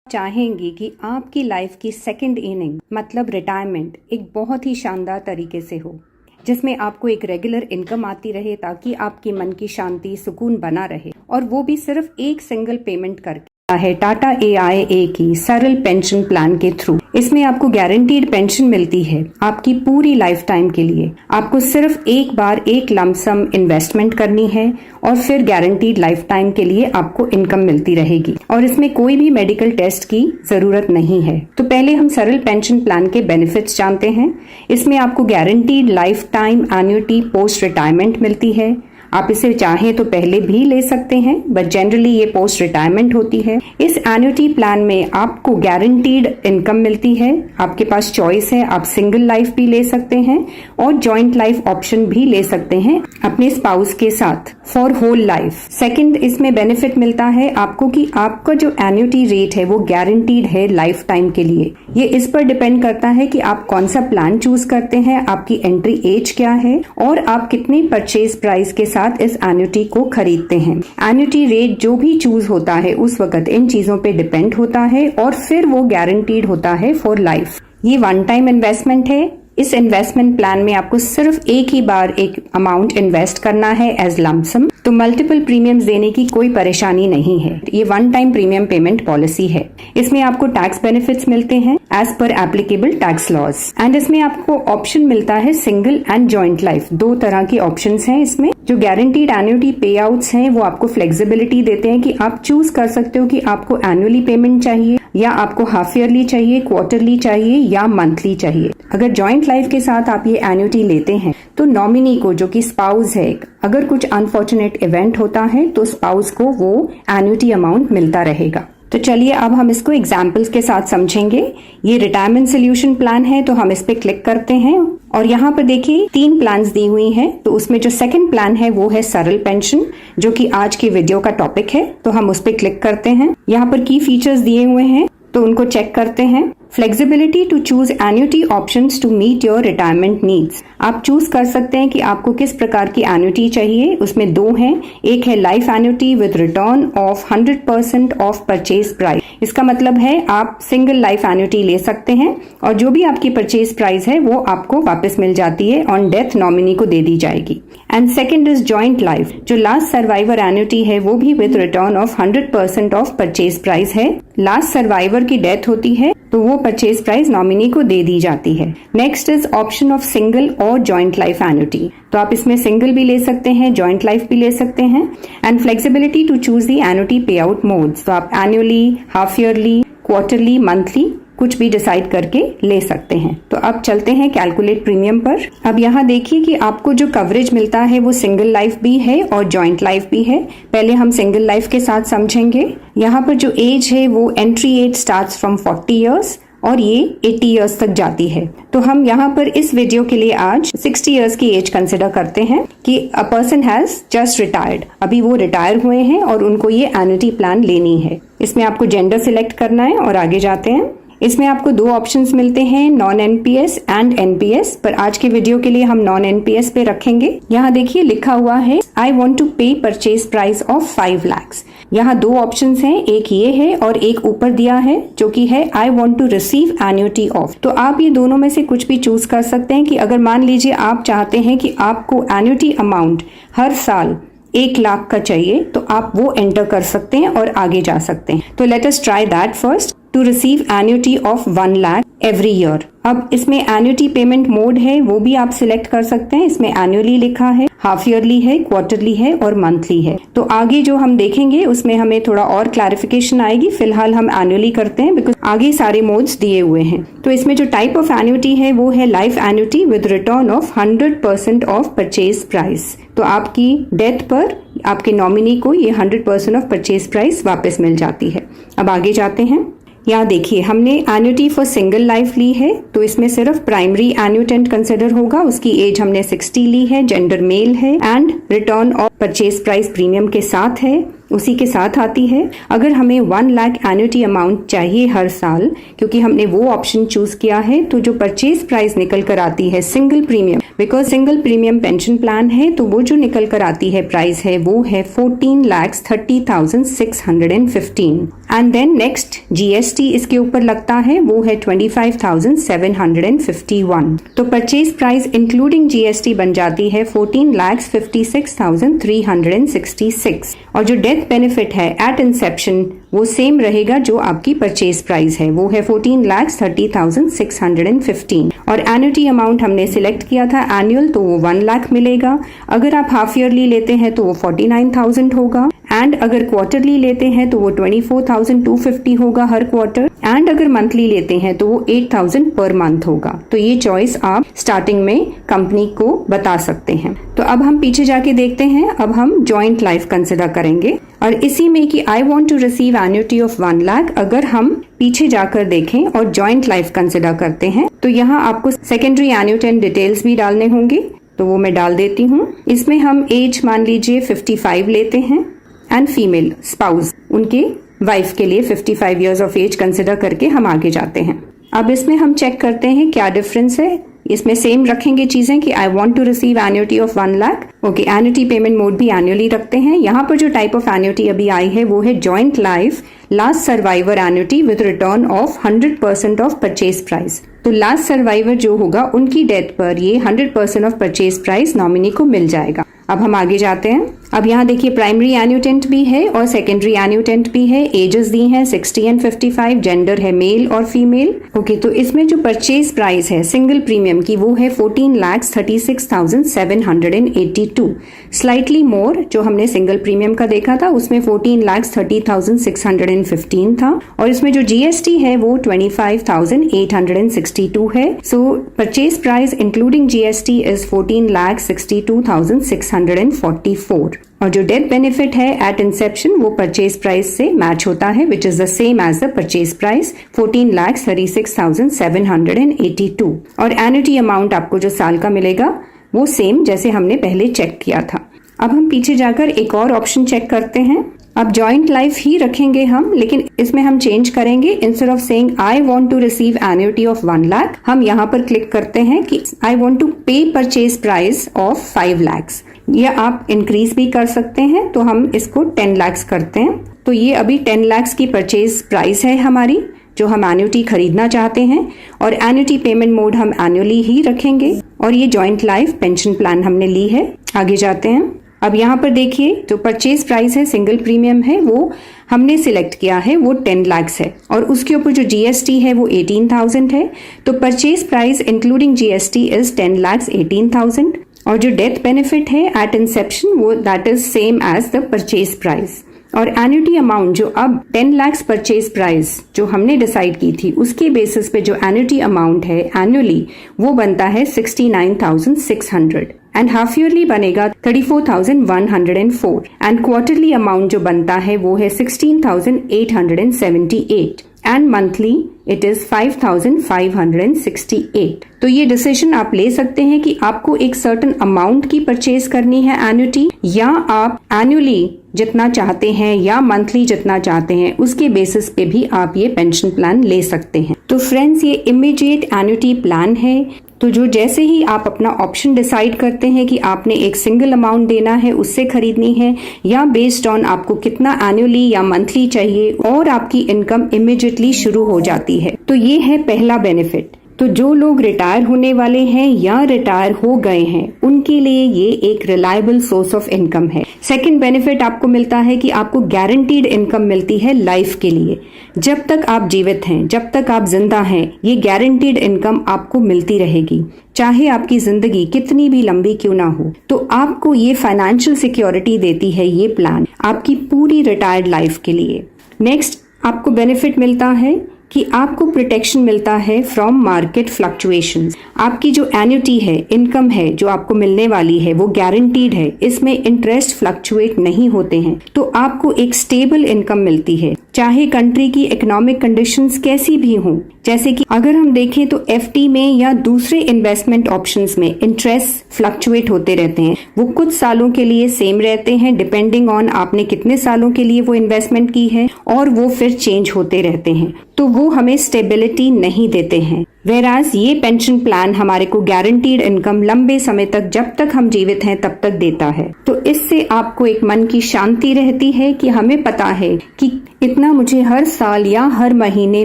चाहेंगी कि आपकी लाइफ की सेकंड इनिंग मतलब रिटायरमेंट एक बहुत ही शानदार तरीके से हो, जिसमें आपको एक रेगुलर इनकम आती रहे ताकि आपकी मन की शांति सुकून बना रहे, और वो भी सिर्फ एक सिंगल पेमेंट करके है टाटा AIA की सरल पेंशन प्लान के थ्रू। इसमें आपको गारंटीड पेंशन मिलती है आपकी पूरी लाइफ टाइम के लिए। आपको सिर्फ एक बार एक लमसम इन्वेस्टमेंट करनी है और फिर गारंटीड लाइफ टाइम के लिए आपको इनकम मिलती रहेगी, और इसमें कोई भी मेडिकल टेस्ट की जरूरत नहीं है। तो पहले हम सरल पेंशन प्लान के बेनिफिट्स जानते हैं। इसमें आपको guaranteed life time annuity post retirement मिलती है। आप इसे चाहें तो पहले भी ले सकते हैं, बट जनरली ये पोस्ट रिटायरमेंट होती है। इस एन्युटी प्लान में आपको गारंटीड इनकम मिलती है। आपके पास चॉइस है, आप सिंगल लाइफ भी ले सकते हैं और जॉइंट लाइफ ऑप्शन भी ले सकते हैं अपने स्पाउस के साथ फॉर होल लाइफ। सेकंड, इसमें बेनिफिट मिलता है आपको कि आपका जो एन्युटी रेट है वो गारंटीड है लाइफ टाइम के लिए। ये इस पर डिपेंड करता है कि आप कौन सा प्लान चूज करते हैं, आपकी एंट्री एज क्या है और आप कितनी परचेज प्राइस के साथ इस एन्युटी को खरीदते हैं। एन्युटी रेट जो भी चूज होता है उस वक्त इन चीजों पे डिपेंड होता है और फिर वो गारंटीड होता है फॉर लाइफ। ये वन टाइम इन्वेस्टमेंट है। इस इन्वेस्टमेंट प्लान में आपको सिर्फ एक ही बार एक अमाउंट इन्वेस्ट करना है एज लमसम, तो मल्टीपल प्रीमियम्स देने की कोई परेशानी नहीं है। ये one time premium payment policy है। इसमें आपको टैक्स बेनिफिट्स मिलते हैं as per applicable tax laws, and इसमें आपको ऑप्शन मिलता है सिंगल एंड जॉइंट लाइफ। दो तरह की ऑप्शंस हैं इसमें। जो गारंटीड एन्युटी पे आउट्स हैं वो आपको फ्लेक्सिबिलिटी देते हैं कि आप चूज कर सकते हो कि आपको एनुअली पेमेंट चाहिए या आपको हाफ ईयरली चाहिए, क्वार्टरली चाहिए या मंथली चाहिए। अगर जॉइंट लाइफ के साथ आप ये एन्युटी लेते हैं तो नॉमिनी को, जो कि स्पाउस है, अगर कुछ अनफॉर्चुनेट इवेंट होता है तो स्पाउस को वो एन्युटी अमाउंट मिलता रहेगा। तो चलिए अब हम इसको एग्जाम्पल्स के साथ समझेंगे। ये रिटायरमेंट सोल्यूशन प्लान है, तो हम इस पे क्लिक करते हैं और यहाँ पर देखिए 3 प्लान्स दी हुई हैं। तो उसमें जो सेकंड प्लान है वो है सरल पेंशन, जो कि आज की वीडियो का टॉपिक है। तो हम उस पे क्लिक करते हैं। यहाँ पर की फीचर्स दिए हुए हैं तो उनको चेक करते हैं। Flexibility to choose annuity options to meet your retirement needs. आप चूज कर सकते हैं कि आपको किस प्रकार की एन्युटी चाहिए। उसमें 2 हैं। एक है life annuity with return of 100% of purchase price. इसका मतलब है आप सिंगल लाइफ एन्युटी ले सकते हैं और जो भी आपकी परचेज प्राइस है वो आपको वापस मिल जाती है, ऑन डेथ नॉमिनी को दे दी जाएगी। And second is joint life. जो लास्ट सर्वाइवर एन्युटी है वो भी with return of 100% of purchase price है। लास्ट सर्वाइवर की डेथ होती है तो वो परचेज प्राइस नॉमिनी को दे दी जाती है। Next is option of single और जॉइंट लाइफ एन्युटी। तो आप इसमें सिंगल भी ले सकते हैं, जॉइंट लाइफ भी ले सकते हैं। And flexibility to choose the annuity payout आउट मोड्स। तो आप annually, half yearly, quarterly, monthly कुछ भी डिसाइड करके ले सकते हैं। तो अब चलते हैं कैलकुलेट प्रीमियम पर। अब यहाँ देखिए कि आपको जो कवरेज मिलता है वो सिंगल लाइफ भी है और जॉइंट लाइफ भी है। पहले हम सिंगल लाइफ के साथ समझेंगे। यहाँ पर जो एज है वो entry age starts from 40 years और ये 80 इयर्स तक जाती है। तो हम यहाँ पर इस वीडियो के लिए आज 60 इयर्स की एज कंसिडर करते हैं कि a person has just retired. अभी वो रिटायर हुए हैं और उनको ये एन्युटी प्लान लेनी है। इसमें आपको जेंडर सिलेक्ट करना है और आगे जाते हैं। इसमें आपको 2 ऑप्शंस मिलते हैं, नॉन NPS एंड NPS, पर आज के वीडियो के लिए हम नॉन NPS पे रखेंगे। यहाँ देखिए लिखा हुआ है I want to pay purchase price of 5 lakhs। यहाँ 2 ऑप्शंस हैं, एक ये है और एक ऊपर दिया है जो कि है I want to receive annuity of. तो आप ये दोनों में से कुछ भी चूज कर सकते हैं कि अगर मान लीजिए आप चाहते हैं कि आपको एन्युटी अमाउंट हर साल 1 लाख का चाहिए तो आप वो एंटर कर सकते हैं और आगे जा सकते हैं। तो let us try that first. To receive annuity of 1 lakh every year. अब इसमें एन्युटी पेमेंट मोड है वो भी आप सिलेक्ट कर सकते हैं। इसमें एनुअली लिखा है, हाफ ईयरली है, क्वार्टरली है और मंथली है। तो आगे जो हम देखेंगे उसमें हमें थोड़ा और क्लैरिफिकेशन आएगी। फिलहाल हम एनुअली करते हैं बिकॉज आगे सारे मोड्स दिए हुए हैं। तो इसमें जो टाइप ऑफ एन्युटी है वो है life annuity with return of 100% of purchase price. तो आपकी डेथ पर आपके नॉमिनी को ये 100% ऑफ परचेज प्राइस वापस मिल जाती है। अब आगे जाते हैं। यहाँ देखिए हमने एन्युटी फॉर सिंगल लाइफ ली है तो इसमें सिर्फ प्राइमरी एन्युटेंट कंसिडर होगा। उसकी एज हमने 60 ली है, जेंडर मेल है and return of purchase price premium के साथ है। उसी के साथ आती है। अगर हमें 1 लाख एन्युटी अमाउंट चाहिए हर साल, क्योंकि हमने वो ऑप्शन चूज किया है, तो जो परचेज प्राइस निकल कर आती है single premium, because single premium pension plan है, तो वो जो निकल कर आती है प्राइस है वो है 14,30,615। एंड देन नेक्स्ट जीएसटी इसके ऊपर लगता है, वो है 25,751। तो परचेज प्राइस इंक्लूडिंग जीएसटी बन जाती है 14,56,366। और जो डेथ बेनिफिट है एट इंसेप्शन वो सेम रहेगा जो आपकी परचेज प्राइस है, वो है 14,30,615। और एन्युटी अमाउंट हमने सिलेक्ट किया था एनुअल, तो वो 1 लाख मिलेगा। अगर आप हाफ ईयरली लेते हैं तो वो 49,000 होगा, एंड अगर क्वार्टरली लेते हैं तो वो 24,250 होगा हर क्वार्टर, एंड अगर मंथली लेते हैं तो वो 8,000 पर मंथ होगा। तो ये चॉइस आप स्टार्टिंग में कंपनी को बता सकते हैं। तो अब हम पीछे जाके देखते हैं, अब हम जॉइंट लाइफ कंसिडर करेंगे, और इसी में कि I want to receive annuity of 1 lakh, अगर हम पीछे जाकर देखें और जॉइंट लाइफ कंसिडर करते हैं, तो यहाँ आपको सेकेंडरी एन्युटेंट डिटेल्स भी डालने होंगे, तो वो मैं डाल देती हूँ। इसमें हम एज मान लीजिए 55 लेते हैं, एंड फीमेल स्पाउस उनके वाइफ के लिए 55 इयर्स ऑफ एज कंसिडर करके हम आगे जाते हैं। अब इसमें हम चेक करते हैं क्या डिफरेंस है। इसमें सेम रखेंगे चीजें कि I want to receive annuity of 1 lakh. Okay, annuity payment mode भी एनुअली रखते हैं। यहाँ पर जो टाइप ऑफ एन्युटी अभी आई है वो है joint life last survivor annuity with return of 100% of purchase price. तो लास्ट सर्वाइवर जो होगा उनकी डेथ पर ये 100% ऑफ परचेज प्राइस नॉमिनी को मिल जाएगा। अब हम आगे जाते हैं। अब यहाँ देखिए प्राइमरी एन्युटेंट भी है और सेकेंडरी एन्युटेंट भी है। एजेस दी हैं 60 एंड 55, जेंडर है मेल और फीमेल। ओके, तो इसमें जो परचेज प्राइस है सिंगल प्रीमियम की वो है 14,36,782, स्लाइटली मोर जो हमने सिंगल प्रीमियम का देखा था उसमें 14,30,615 था, और इसमें जो जीएसटी है वो 25,862 है। So purchase price including GST is 14,62,644, और जो डेथ बेनिफिट है एट इंसेप्शन वो परचेज प्राइस से मैच होता है, which is the same as the purchase price 14,36,782। और एन्युटी अमाउंट आपको जो साल का मिलेगा वो सेम जैसे हमने पहले चेक किया था। अब हम पीछे जाकर एक और ऑप्शन चेक करते हैं। अब जॉइंट लाइफ ही रखेंगे हम, लेकिन इसमें हम चेंज करेंगे। Instead of saying I want to receive annuity of 1 lakh, हम यहाँ पर क्लिक करते हैं कि I want to pay purchase price of 5 lakhs। या आप इंक्रीज भी कर सकते हैं, तो हम इसको 10 lakhs करते हैं। तो ये अभी 10 lakhs की परचेज प्राइस है हमारी जो हम एन्युटी खरीदना चाहते हैं, और एन्युटी पेमेंट मोड हम एनुअली ही रखेंगे, और ये जॉइंट लाइफ पेंशन प्लान हमने ली है। आगे जाते हैं। अब यहाँ पर देखिए जो परचेज प्राइस है सिंगल प्रीमियम है वो हमने सिलेक्ट किया है, वो 10 lakhs है, और उसके ऊपर जो जीएसटी है वो 18,000 है। तो purchase price including GST is 10,18,000, और जो डेथ बेनिफिट है एट इंसेप्शन वो that is same as the purchase price. और एन्युटी अमाउंट जो अब 10 lakhs परचेज प्राइस जो हमने डिसाइड की थी उसके बेसिस पे जो एन्युटी अमाउंट है एनुअली वो बनता है 69,600, एंड हाफ ईयरली बनेगा 34,104, एंड क्वार्टरली अमाउंट जो बनता है वो है 16,878, एंड मंथली इट इज 5,568। तो ये डिसीजन आप ले सकते हैं कि आपको एक सर्टेन अमाउंट की परचेज करनी है एन्युटी, या आप एनुअली जितना चाहते हैं या मंथली जितना चाहते हैं उसके बेसिस पे भी आप ये पेंशन प्लान ले सकते हैं। तो फ्रेंड्स, ये इमीडिएट एन्युटी प्लान है। तो जो जैसे ही आप अपना ऑप्शन डिसाइड करते हैं कि आपने एक सिंगल अमाउंट देना है उससे खरीदनी है, या बेस्ड ऑन आपको कितना एनुअली या मंथली चाहिए, और आपकी इनकम इमीडिएटली शुरू हो जाती है। तो ये है पहला बेनिफिट। तो जो लोग रिटायर होने वाले हैं या रिटायर हो गए हैं उनके लिए ये एक रिलायबल सोर्स ऑफ इनकम है। सेकंड बेनिफिट आपको मिलता है कि आपको गारंटीड इनकम मिलती है लाइफ के लिए। जब तक आप जीवित हैं, जब तक आप जिंदा हैं, ये गारंटीड इनकम आपको मिलती रहेगी, चाहे आपकी जिंदगी कितनी भी लंबी क्यों ना हो। तो आपको ये फाइनेंशियल सिक्योरिटी देती है ये प्लान आपकी पूरी रिटायर्ड लाइफ के लिए। नेक्स्ट आपको बेनिफिट मिलता है कि आपको प्रोटेक्शन मिलता है फ्रॉम मार्केट फ्लक्चुएशंस। आपकी जो एन्युटी है, इनकम है जो आपको मिलने वाली है वो गारंटीड है, इसमें इंटरेस्ट फ्लक्चुएट नहीं होते हैं, तो आपको एक स्टेबल इनकम मिलती है। चाहे कंट्री की इकोनॉमिक कंडीशंस कैसी भी हों। जैसे कि अगर हम देखें तो एफडी में या दूसरे इन्वेस्टमेंट ऑप्शंस में इंटरेस्ट फ्लक्चुएट होते रहते हैं। वो कुछ सालों के लिए सेम रहते हैं डिपेंडिंग ऑन आपने कितने सालों के लिए वो इन्वेस्टमेंट की है, और वो फिर चेंज होते रहते हैं, तो वो हमें स्टेबिलिटी नहीं देते हैं। वेराज ये पेंशन प्लान हमारे को गारंटीड इनकम लंबे समय तक, जब तक हम जीवित हैं तब तक देता है। तो इससे आपको एक मन की शांति रहती है कि हमें पता है कि इतना मुझे हर साल या हर महीने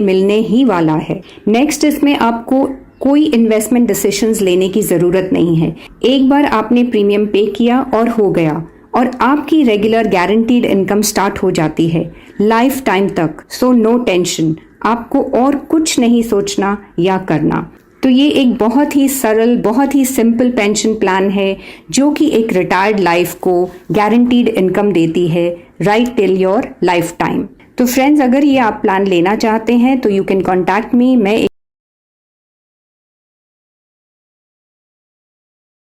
मिलने ही वाला है। नेक्स्ट, इसमें आपको कोई इन्वेस्टमेंट डिसीजंस लेने की जरूरत नहीं है। एक बार आपने प्रीमियम पे किया और हो गया, और आपकी रेगुलर गारंटीड इनकम स्टार्ट हो जाती है लाइफ टाइम तक। सो नो टेंशन, आपको और कुछ नहीं सोचना या करना। तो ये एक बहुत ही सरल, बहुत ही सिंपल पेंशन प्लान है जो कि एक रिटायर्ड लाइफ को गारंटीड इनकम देती है right till your life time. तो फ्रेंड्स, अगर ये आप प्लान लेना चाहते हैं तो यू कैन कॉन्टैक्ट मी। मैं